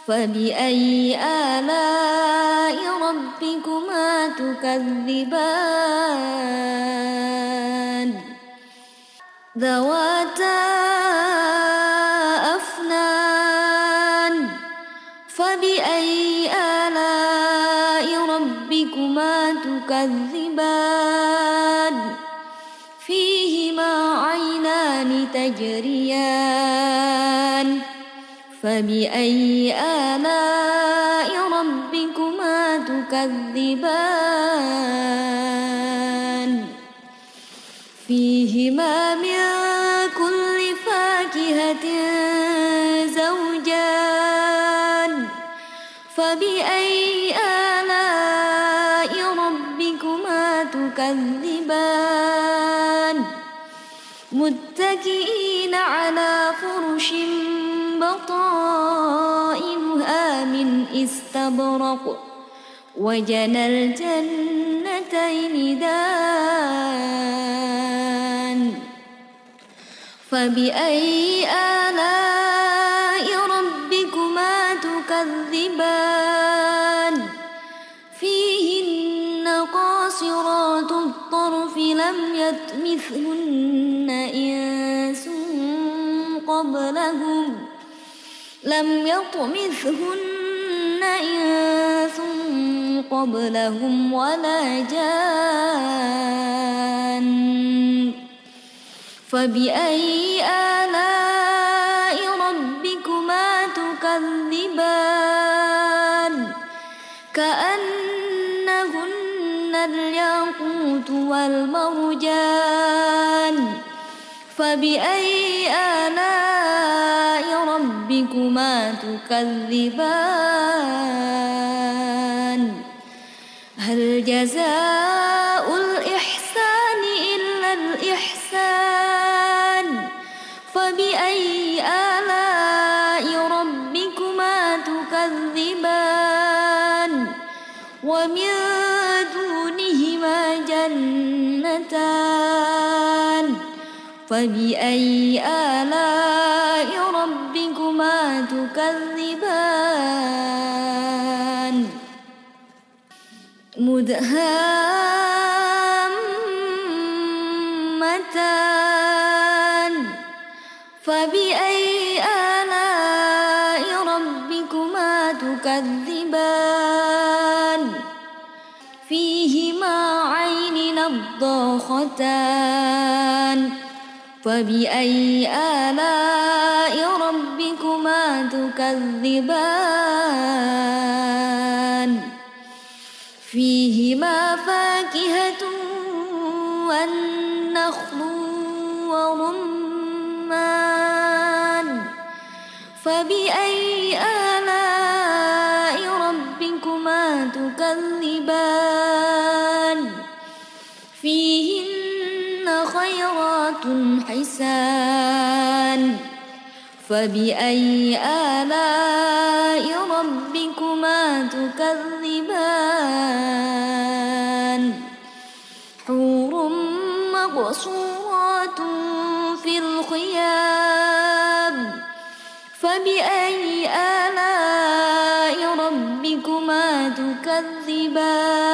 فبأي آلاء ربكما تكذبان ذواتا أفنان فبأي آلاء ربكما تكذبان فيهما عينان تجريان فبأي آلاء ربكما تكذبان فيهما من كل فاكهة زوجان فبأي آلاء ربكما تكذبان متكئين على فرش بطائنها من استبرق وجنى الجنتين دان فبأي آلاء ربكما تكذبان فيهن قاصرات الطرف لم يطمثهن إنس قبلهم ولا جان فبأي آلاء ربكما تكذبان كأنهن الياقوت والمرجان فبأي آلاء ربكما تكذبان هل جزاء الإحسان إلا الإحسان فبأي آلاء ربكما تكذبان ومن دونهما جنتان فبأي آلاء ربكما تكذبان مدهامتان فبأي آلاء ربكما تكذبان فيهما عين نضاختان فبأي آلاء ربكما تكذبان فيهما فاكهة والنخل ورمان فبأي آلاء ربكما تكذبان فيهن خيرات حسان فبأي آلاء ربكما تكذبان حور مقصورات في الخيام فبأي آلاء ربكما تكذبان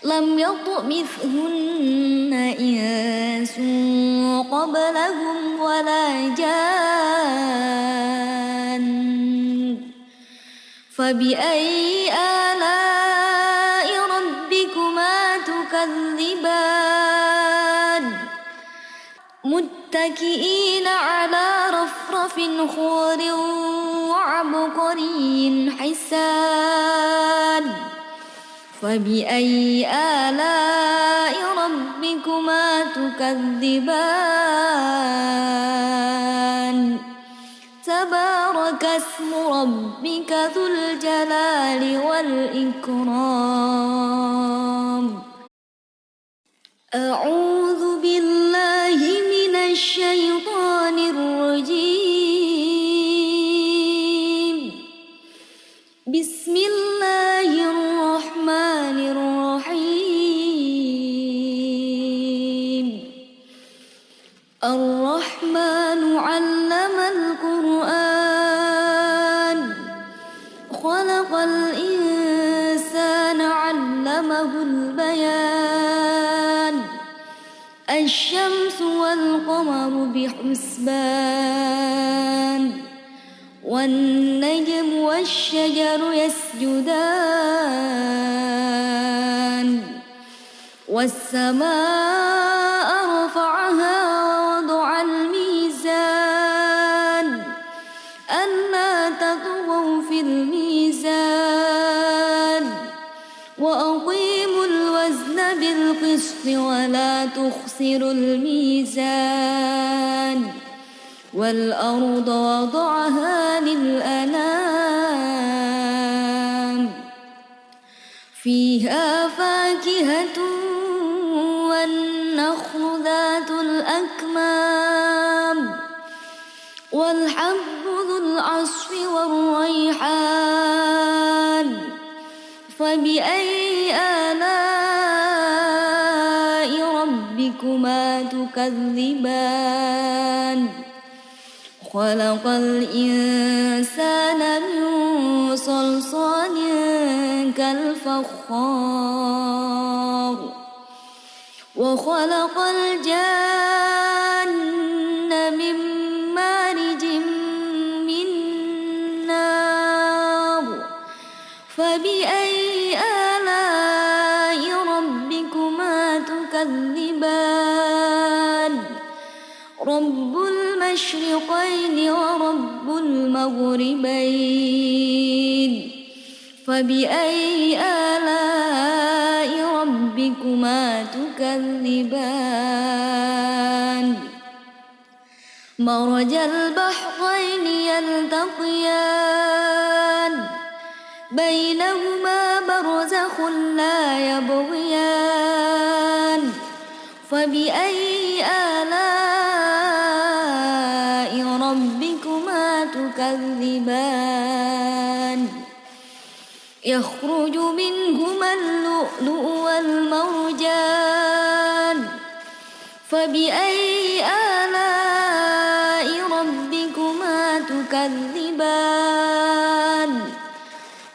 لم يطمثهن إنس قبلهم ولا جان فبأي آلاء ربكما تكذبان متكئين على رفرف خضر وعبقري حسان فبأي آلاء ربكما تكذبان تبارك اسم ربك ذو الجلال والإكرام أعوذ بالله من الشيطان الرجيم بسم الله الرحمن الرحيم الرحمن علم القرآن خلق الإنسان علمه البيان الشمس والقمر بحسبان والنجم والشجر يسجدان والسماء رفعها ووضع الميزان ألا تطغوا في الميزان وأقيموا الوزن بالقسط ولا تخسروا الميزان والأرض وضعها للأنام فيها فاكهة والنخل ذات الأكمام والحب ذو العصف والريحان فبأي آلاء ربكما تكذبان خلق الإنسان من صلصال كالفخار وخلق الجن من مارج من نار فبأي آلاء ربكما تكذبان المشرقين ورب المغربين فبأي آلاء ربكما تكذبان مرج البحرين يلتقيان بينهما برزخ لا يبغيان فبأي آلاء ربكما تكذبان يخرج منهما اللؤلؤ والمرجان فبأي آلاء ربكما تكذبان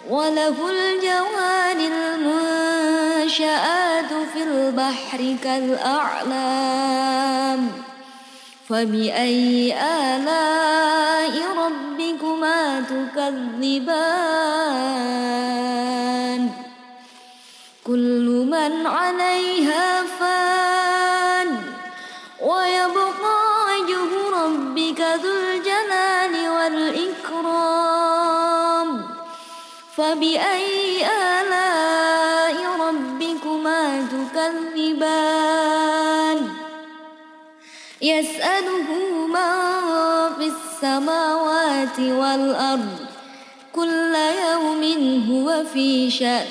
وله الجوار المنشآت في البحر كالأعلام فبأي آلاء ربكما تكذبان كل من عليها فان ويبقى وجه ربك ذو الجلال والإكرام فبأي آلاء ربكما تكذبان يسأله من في السماوات والأرض كل يوم هو في شأن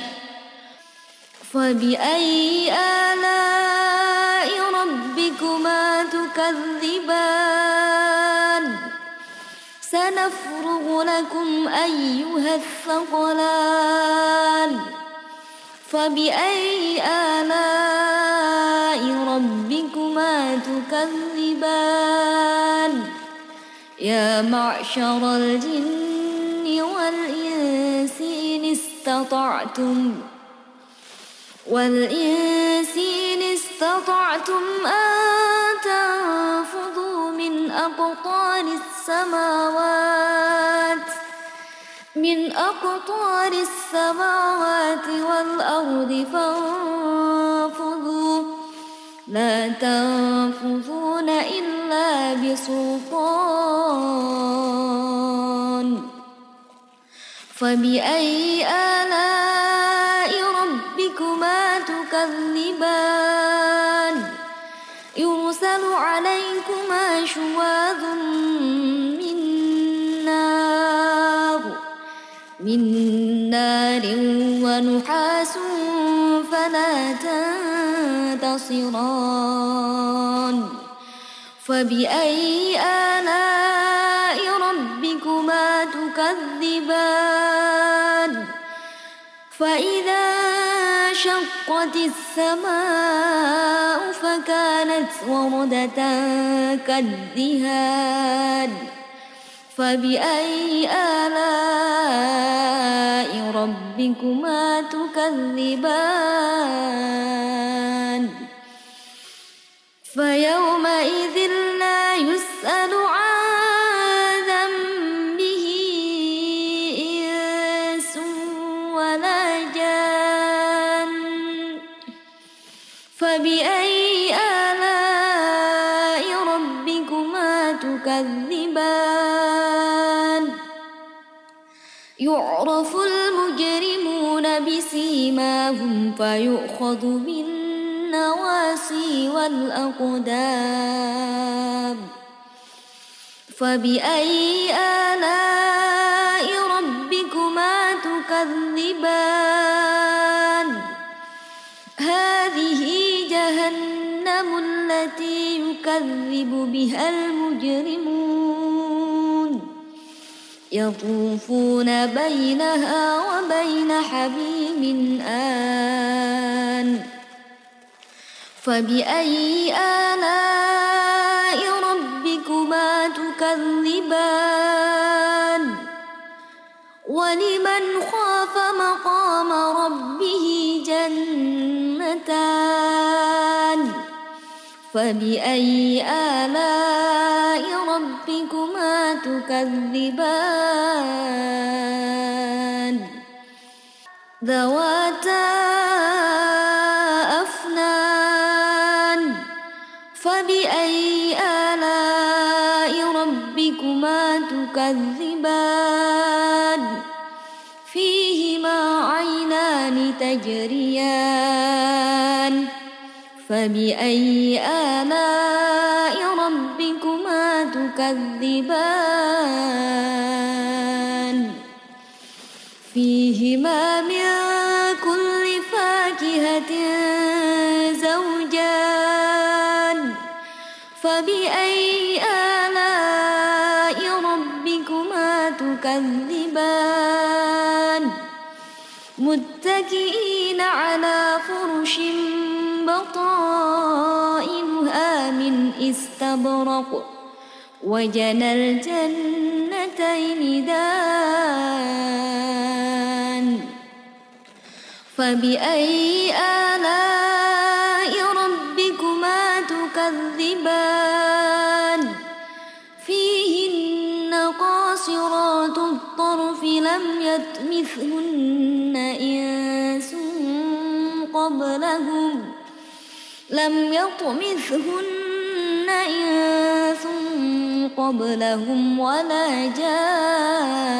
فبأي آلاء ربكما تكذبان سنفرغ لكم أيها الثقلان فبأي آلاء ربكما تكذبان يا معشر الجن والإنس إن استطعتم أن تنفذوا من أقطار السماوات والأرض فانفذوا لا تنفذون إلا بسلطان فبأي آلاء ربكما تكذبان يرسل عليكما شواظ من نار ونحاس فلا تنتصران فبأي آلاء ربكما تكذبان فإذا شقت السماء فكانت وردة كالدهان فبأي آلاء ربكما تكذبان فيومئذ لا يسأل عن ذنبه إنس ولا جان فبأي آلاء ربكما تكذبان يعرف المجرمون بسيماهم فيؤخذ بالنواصي والأقدام فبأي آلاء ربكما تكذبان هذه جهنم التي يكذب بها المجرمون يطوفون بينها وبين حميم آن فبأي آلاء ربكما تكذبان ولمن خاف مقام ربه جنتان فبأي آلاء ربكما تكذبان ذواتا أفنان فبأي آلاء تكذبان فيهما عينان تجريان فبأي آلاء ربكما تكذبان فيهما من كل فاكهة زوجان فبأي آلاء ربكما تكذبان متكئين على فرش بطائنها من استبرق وجنى الجنتين دان فبأي آلاء ربكما تكذبان فيهن قاصرات الطرف لم يطمثهن إنس قبلهم ولا جان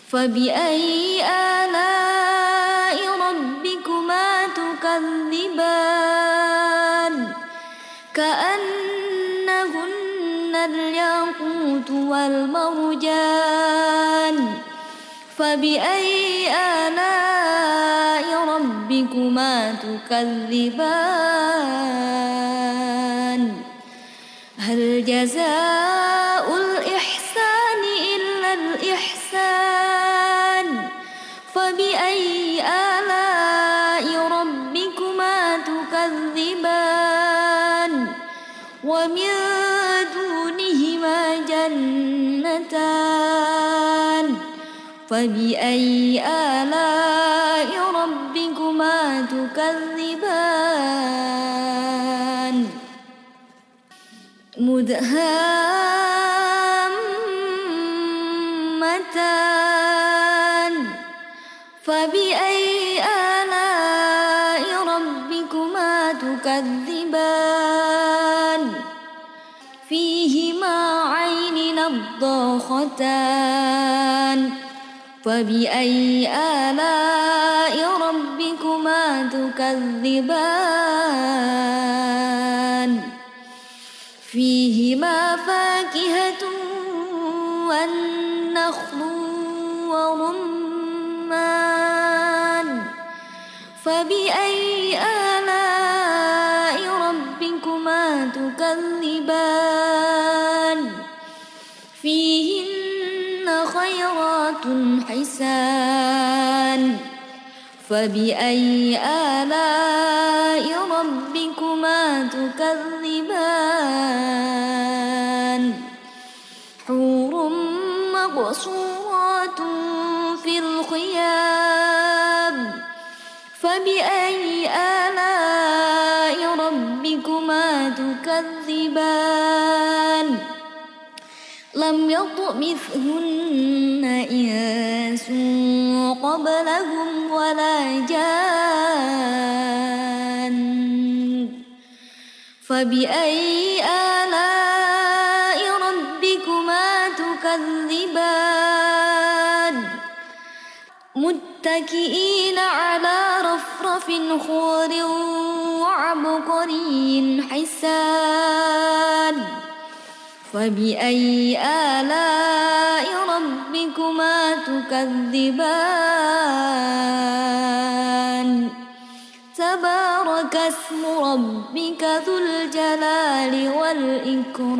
فبأي آلاء ربكما تكذبان كأنهن الياقوت والمرجان فبأي آلاء ربكما تكذبان هل جزاء الإحسان إلا الإحسان فبأي آلاء ربكما تكذبان ومن دونهما جنتان فبأي آلاء ربكما تكذبان مدهامتان فبأي آلاء ربكما تكذبان فيهما عين نضاختان فبأي آلاء ربكما تكذبان فيهما فاكهة والنخل ورمان فبأي آلاء ربكما تكذبان فيهن خيرات حسان فبأي آلاء ربكما تكذبان حور مقصورات في الخيام فبأي آلاء ربكما تكذبان لم يطمثهن إنس قبلهم ولا جان فبأي آلاء ربكما تكذبان متكئين على رفرف خضر وعبقري حسان فبأي آلاء ربكما تكذبان تبارك اسم ربك ذو الجلال والإكرام